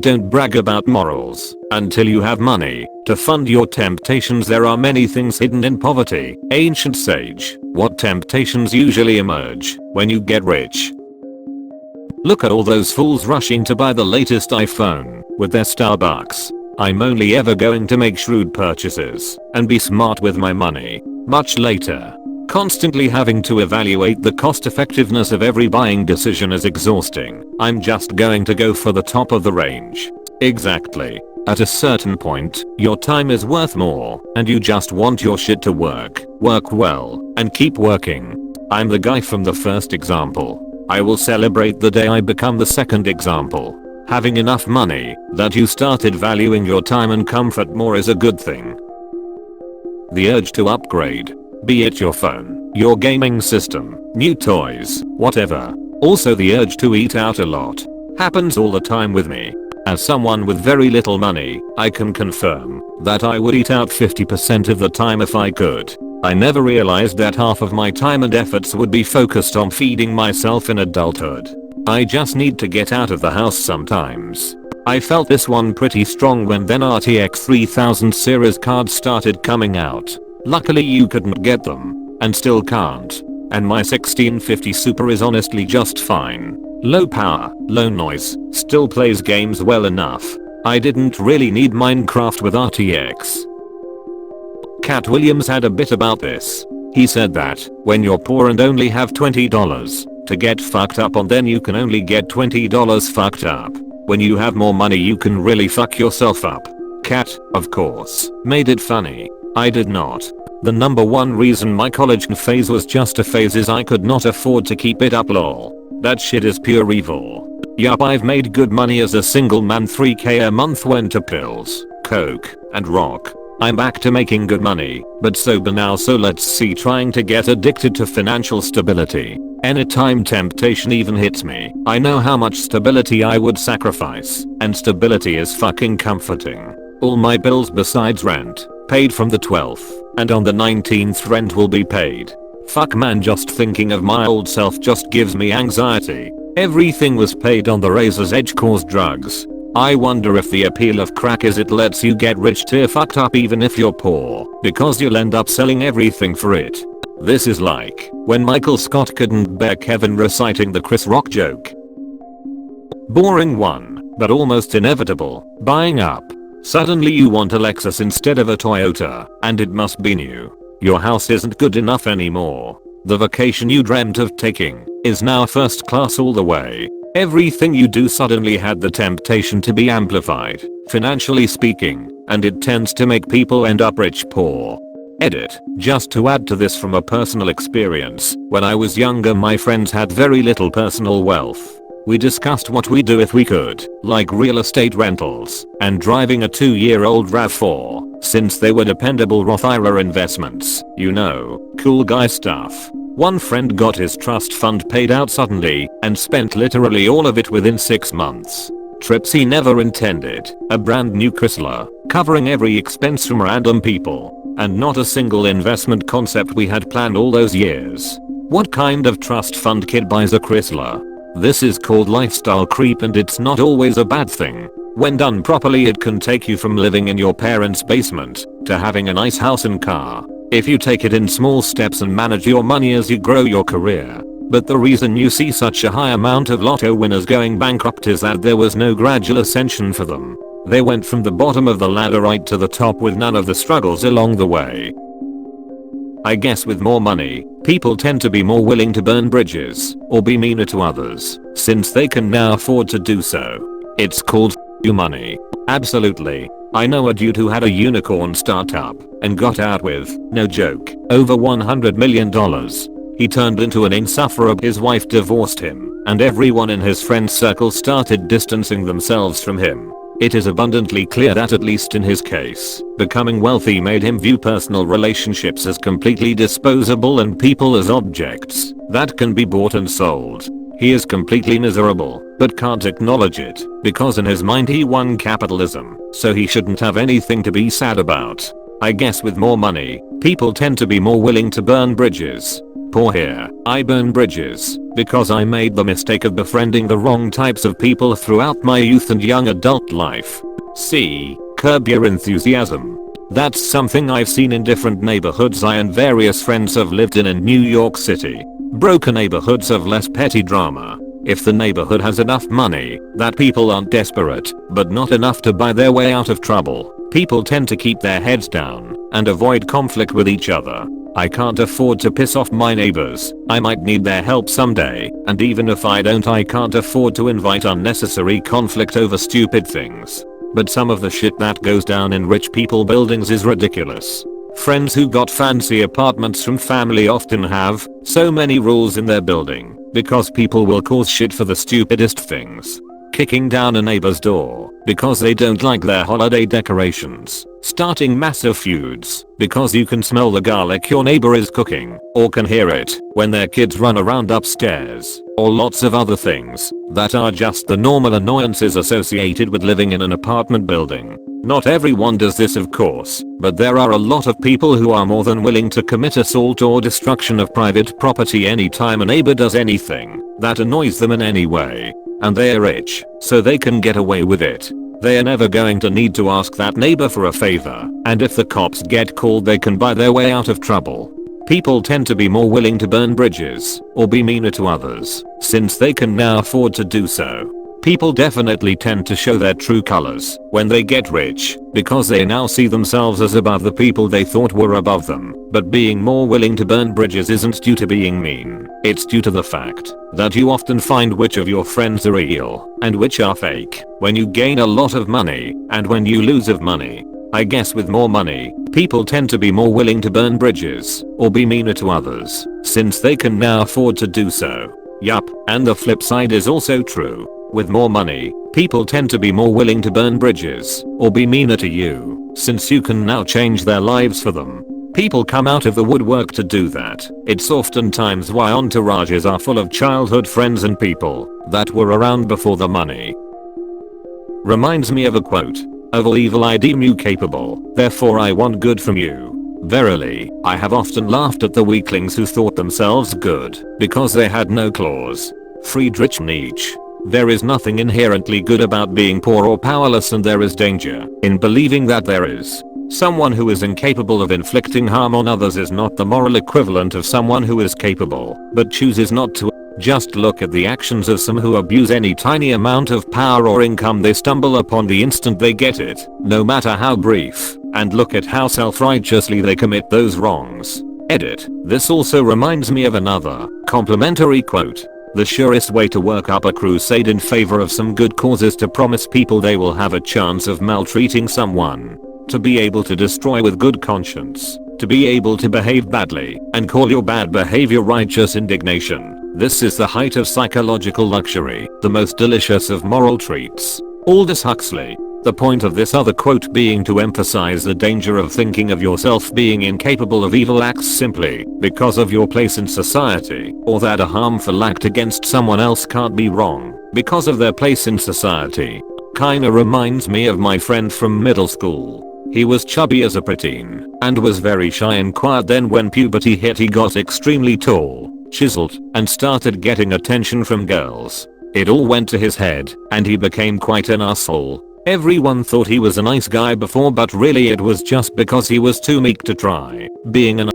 Don't brag about morals until you have money to fund your temptations. There are many things hidden in poverty. Ancient sage, what temptations usually emerge when you get rich? Look at all those fools rushing to buy the latest iPhone with their Starbucks. I'm only ever going to make shrewd purchases and be smart with my money much later. Constantly having to evaluate the cost effectiveness of every buying decision is exhausting. I'm just going to go for the top of the range. Exactly. At a certain point, your time is worth more and you just want your shit to work well, and keep working. I'm the guy from the first example. I will celebrate the day I become the second example. Having enough money that you started valuing your time and comfort more is a good thing. The urge to upgrade. Be it your phone, your gaming system, new toys, whatever. Also the urge to eat out a lot. Happens all the time with me. As someone with very little money, I can confirm that I would eat out 50% of the time if I could. I never realized that half of my time and efforts would be focused on feeding myself in adulthood. I just need to get out of the house sometimes. I felt this one pretty strong when then RTX 3000 series cards started coming out. Luckily you couldn't get them, and still can't. And my 1650 Super is honestly just fine. Low power, low noise, still plays games well enough. I didn't really need Minecraft with RTX. Cat Williams had a bit about this. He said that, when you're poor and only have $20 to get fucked up on, then you can only get $20 fucked up. When you have more money you can really fuck yourself up. Cat, of course, made it funny. I did not. The number one reason my college phase was just a phase is I could not afford to keep it up lol. That shit is pure evil. Yup, I've made good money as a single man. 3k a month went to pills, coke, and rock. I'm back to making good money, but sober now, so let's see, trying to get addicted to financial stability. Anytime temptation even hits me, I know how much stability I would sacrifice, and stability is fucking comforting. All my bills besides rent paid from the 12th, and on the 19th rent will be paid. Fuck man, just thinking of my old self just gives me anxiety. Everything was paid on the razor's edge, caused drugs. I wonder if the appeal of crack is it lets you get rich tear fucked up even if you're poor, because you'll end up selling everything for it. This is like when Michael Scott couldn't bear Kevin reciting the Chris Rock joke. Boring one, but almost inevitable. Buying up. Suddenly you want a Lexus instead of a Toyota, and it must be new. Your house isn't good enough anymore. The vacation you dreamt of taking is now first class all the way. Everything you do suddenly had the temptation to be amplified, financially speaking, and it tends to make people end up rich poor. Edit. Just to add to this from a personal experience, when I was younger my friends had very little personal wealth. We discussed what we do if we could, like real estate rentals and driving a 2-year-old RAV4, since they were dependable Roth IRA investments, you know, cool guy stuff. One friend got his trust fund paid out suddenly and spent literally all of it within 6 months. Trips he never intended, a brand new Chrysler, covering every expense from random people, and not a single investment concept we had planned all those years. What kind of trust fund kid buys a Chrysler? This is called lifestyle creep, and it's not always a bad thing. When done properly it can take you from living in your parents' basement to having a nice house and car, if you take it in small steps and manage your money as you grow your career. But the reason you see such a high amount of lotto winners going bankrupt is that there was no gradual ascension for them. They went from the bottom of the ladder right to the top with none of the struggles along the way. I guess with more money, people tend to be more willing to burn bridges or be meaner to others, since they can now afford to do so. It's called you money. Absolutely. I know a dude who had a unicorn startup and got out with, no joke, over $100 million. He turned into an insufferable. His wife divorced him, and everyone in his friend circle started distancing themselves from him. It is abundantly clear that, at least in his case, becoming wealthy made him view personal relationships as completely disposable and people as objects that can be bought and sold. He is completely miserable, but can't acknowledge it, because in his mind he won capitalism, so he shouldn't have anything to be sad about. I guess with more money, people tend to be more willing to burn bridges Poor here, I burn bridges because I made the mistake of befriending the wrong types of people throughout my youth and young adult life. C. Curb your enthusiasm. That's something I've seen in different neighborhoods I and various friends have lived in New York City. Broken neighborhoods have less petty drama. If the neighborhood has enough money that people aren't desperate, but not enough to buy their way out of trouble, people tend to keep their heads down and avoid conflict with each other. I can't afford to piss off my neighbors. I might need their help someday, and even if I don't, I can't afford to invite unnecessary conflict over stupid things. But some of the shit that goes down in rich people buildings is ridiculous. Friends who got fancy apartments from family often have so many rules in their building because people will cause shit for the stupidest things. Kicking down a neighbor's door because they don't like their holiday decorations. Starting massive feuds because you can smell the garlic your neighbor is cooking or can hear it when their kids run around upstairs, or lots of other things that are just the normal annoyances associated with living in an apartment building. Not everyone does this, of course, but there are a lot of people who are more than willing to commit assault or destruction of private property anytime a neighbor does anything that annoys them in any way. And they're rich, so they can get away with it. They are never going to need to ask that neighbor for a favor, and if the cops get called they can buy their way out of trouble. People tend to be more willing to burn bridges or be meaner to others since they can now afford to do so. People definitely tend to show their true colors when they get rich because they now see themselves as above the people they thought were above them. But being more willing to burn bridges isn't due to being mean. It's due to the fact that you often find which of your friends are real and which are fake when you gain a lot of money and when you lose of money. I guess with more money, people tend to be more willing to burn bridges or be meaner to others since they can now afford to do so. Yup, and the flip side is also true. With more money, people tend to be more willing to burn bridges or be meaner to you since you can now change their lives for them. People come out of the woodwork to do that. It's oftentimes why entourages are full of childhood friends and people that were around before the money. Reminds me of a quote. Of all evil I deem you capable, therefore I want good from you. Verily, I have often laughed at the weaklings who thought themselves good because they had no claws. Friedrich Nietzsche. There is nothing inherently good about being poor or powerless, and there is danger in believing that there is. Someone who is incapable of inflicting harm on others is not the moral equivalent of someone who is capable but chooses not to. Just look at the actions of some who abuse any tiny amount of power or income they stumble upon the instant they get it, no matter how brief, and look at how self-righteously they commit those wrongs. Edit. This also reminds me of another complimentary quote. The surest way to work up a crusade in favor of some good cause is to promise people they will have a chance of maltreating someone. To be able to destroy with good conscience. To be able to behave badly and call your bad behavior righteous indignation. This is the height of psychological luxury, the most delicious of moral treats. Aldous Huxley. The point of this other quote being to emphasize the danger of thinking of yourself being incapable of evil acts simply because of your place in society, or that a harmful act against someone else can't be wrong because of their place in society. Kinda reminds me of my friend from middle school. He was chubby as a preteen and was very shy and quiet. Then when puberty hit he got extremely tall, chiseled, and started getting attention from girls. It all went to his head and he became quite an asshole. Everyone thought he was a nice guy before, but really it was just because he was too meek to try being an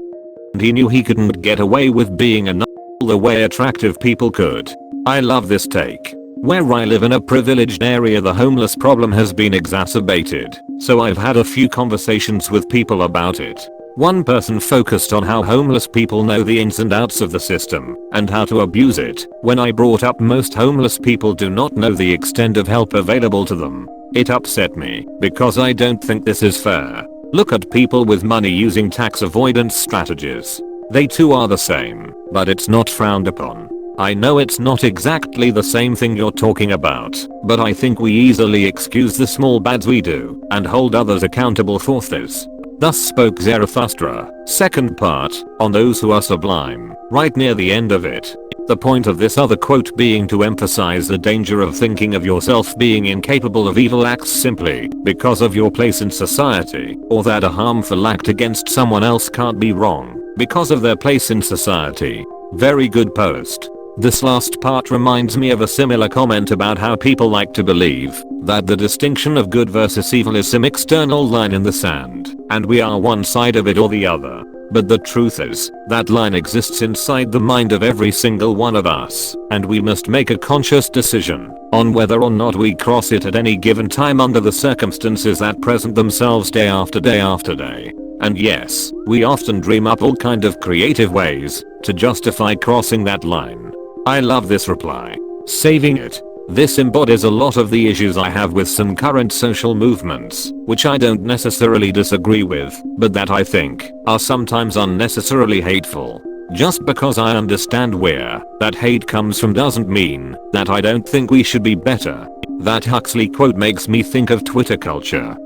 and he knew he couldn't get away with being an the way attractive people could. I love this take. Where I live in a privileged area, the homeless problem has been exacerbated, so I've had a few conversations with people about it. One person focused on how homeless people know the ins and outs of the system and how to abuse it. When I brought up most homeless people do not know the extent of help available to them, it upset me because I don't think this is fair. Look at people with money using tax avoidance strategies. They too are the same, but it's not frowned upon. I know it's not exactly the same thing you're talking about, but I think we easily excuse the small bads we do and hold others accountable for this. Thus spoke Zarathustra. Second part, on those who are sublime. Right near the end of it, The point of this other quote being to emphasize the danger of thinking of yourself being incapable of evil acts simply because of your place in society, or that a harmful act against someone else can't be wrong because of their place in society. Very good post. This last part reminds me of a similar comment about how people like to believe that the distinction of good versus evil is some external line in the sand, and we are one side of it or the other. But the truth is, that line exists inside the mind of every single one of us, and we must make a conscious decision on whether or not we cross it at any given time under the circumstances that present themselves day after day after day. And yes, we often dream up all kind of creative ways to justify crossing that line. I love this reply. Saving it. This embodies a lot of the issues I have with some current social movements, which I don't necessarily disagree with, but that I think are sometimes unnecessarily hateful. Just because I understand where that hate comes from doesn't mean that I don't think we should be better. That Huxley quote makes me think of Twitter culture.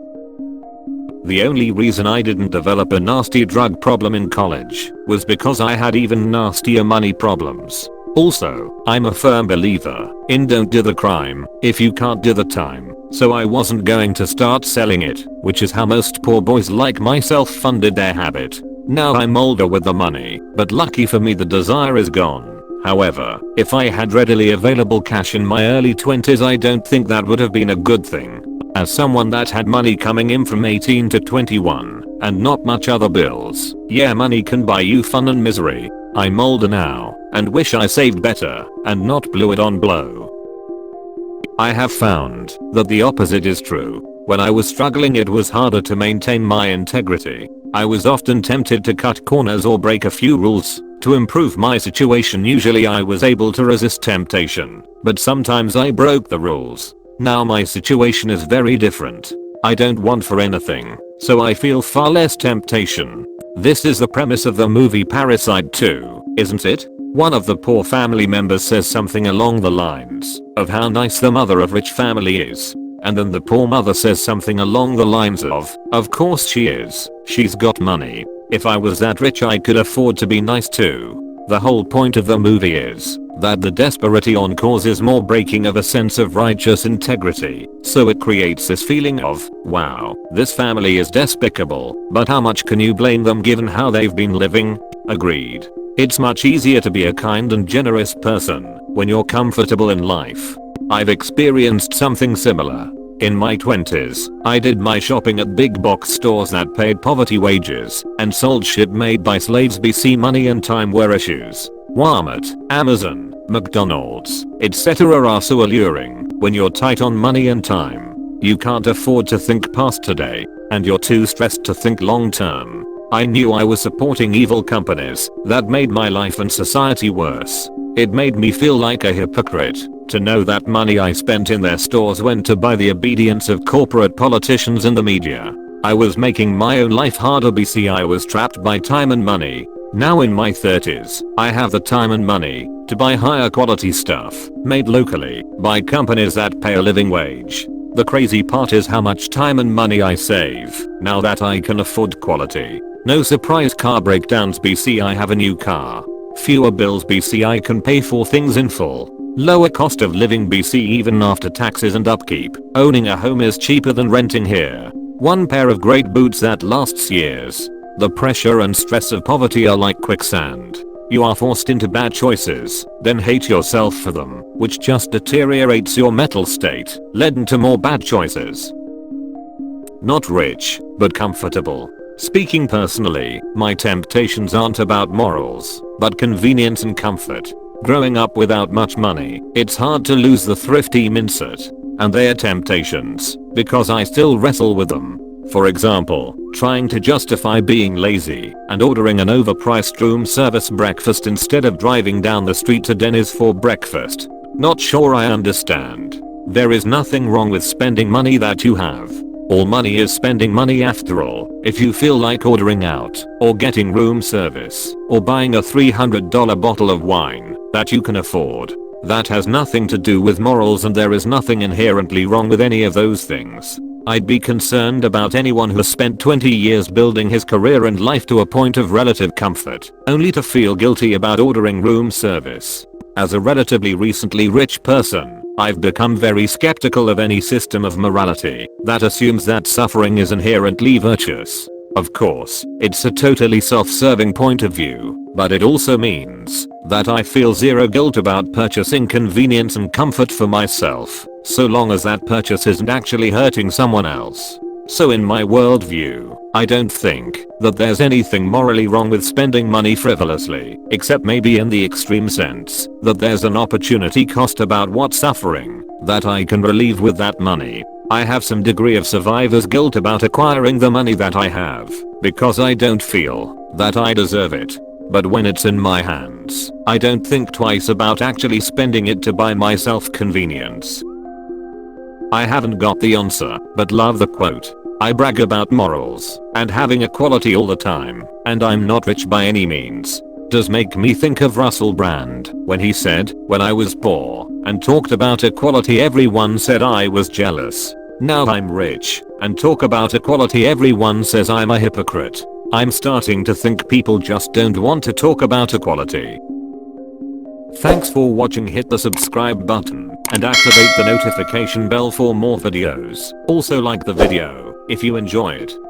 The only reason I didn't develop a nasty drug problem in college was because I had even nastier money problems. Also, I'm a firm believer in don't do the crime if you can't do the time, so I wasn't going to start selling it, which is how most poor boys like myself funded their habit. Now I'm older with the money, but lucky for me the desire is gone. However, if I had readily available cash in my early 20s, I don't think that would have been a good thing. As someone that had money coming in from 18 to 21, and not much other bills, yeah, money can buy you fun and misery. I'm older now, and wish I saved better, and not blew it on blow. I have found that the opposite is true. When I was struggling, it was harder to maintain my integrity. I was often tempted to cut corners or break a few rules to improve my situation. Usually I was able to resist temptation, but sometimes I broke the rules. Now my situation is very different. I don't want for anything, so I feel far less temptation. This is the premise of the movie Parasite 2, isn't it? One of the poor family members says something along the lines of how nice the mother of rich family is. And then the poor mother says something along the lines of course she is. She's got money. If I was that rich, I could afford to be nice too. The whole point of the movie is that the desperate on causes more breaking of a sense of righteous integrity, so it creates this feeling of, wow, this family is despicable, but how much can you blame them given how they've been living? Agreed. It's much easier to be a kind and generous person when you're comfortable in life. I've experienced something similar. In my 20s, I did my shopping at big box stores that paid poverty wages and sold shit made by slaves. BC money and time were issues. Walmart, Amazon, McDonald's, etc. are so alluring when you're tight on money and time. You can't afford to think past today, and you're too stressed to think long term. I knew I was supporting evil companies that made my life and society worse. It made me feel like a hypocrite to know that money I spent in their stores went to buy the obedience of corporate politicians and the media. I was making my own life harder. BC I was trapped by time and money. Now in my 30s, I have the time and money to buy higher quality stuff made locally by companies that pay a living wage. The crazy part is how much time and money I save now that I can afford quality. No surprise car breakdowns. BC I have a new car. Fewer bills. BC I can pay for things in full. Lower cost of living. BC even after taxes and upkeep. Owning a home is cheaper than renting here. One pair of great boots that lasts years. The pressure and stress of poverty are like quicksand. You are forced into bad choices, then hate yourself for them, which just deteriorates your mental state, leading to more bad choices. Not rich, but comfortable. Speaking personally, my temptations aren't about morals, but convenience and comfort. Growing up without much money, it's hard to lose the thrifty mindset and their temptations, because I still wrestle with them. For example, trying to justify being lazy and ordering an overpriced room service breakfast instead of driving down the street to Denny's for breakfast. Not sure I understand. There is nothing wrong with spending money that you have. All money is spending money after all. If you feel like ordering out, or getting room service, or buying a $300 bottle of wine that you can afford, that has nothing to do with morals, and there is nothing inherently wrong with any of those things. I'd be concerned about anyone who spent 20 years building his career and life to a point of relative comfort, only to feel guilty about ordering room service. As a relatively recently rich person, I've become very skeptical of any system of morality that assumes that suffering is inherently virtuous. Of course, it's a totally self-serving point of view, but it also means that I feel zero guilt about purchasing convenience and comfort for myself, so long as that purchase isn't actually hurting someone else. So in my worldview, I don't think that there's anything morally wrong with spending money frivolously, except maybe in the extreme sense that there's an opportunity cost about what suffering that I can relieve with that money. I have some degree of survivor's guilt about acquiring the money that I have, because I don't feel that I deserve it. But when it's in my hands, I don't think twice about actually spending it to buy myself convenience. I haven't got the answer, but love the quote. I brag about morals and having equality all the time, and I'm not rich by any means. Does make me think of Russell Brand when he said, when I was poor and talked about equality everyone said I was jealous. Now I'm rich and talk about equality everyone says I'm a hypocrite. I'm starting to think people just don't want to talk about equality. Thanks for watching. Hit the subscribe button and activate the notification bell for more videos. Also like the video if you enjoy it.